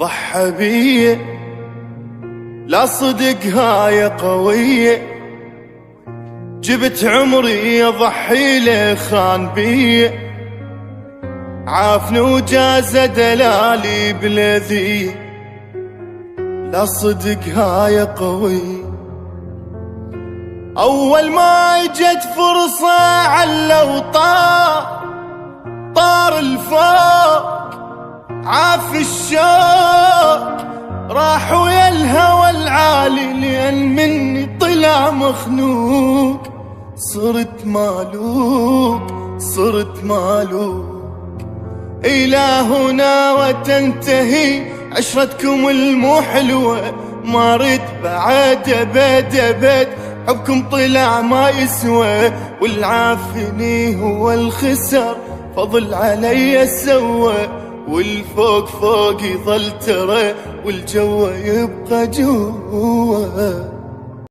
ضحى بيه، لا صدق هاي قوية، جبت عمري اضحي له خان بيه، عافني وجاز دلالي بلذي، لا صدق هاي قوي. اول ما اجت فرصة علو طار الفوق، عاف الشوق راح ويا الهوى العالي، لأن مني طلع مخنوق، صرت مالوك إلى هنا وتنتهي عشرتكم المو حلوة، ما رد بعد أبد حبكم طلع ما يسوى، والعافني هو الخسر فضل علي سوى، والفوق فوق يظل ترى والجو يبقى جوا.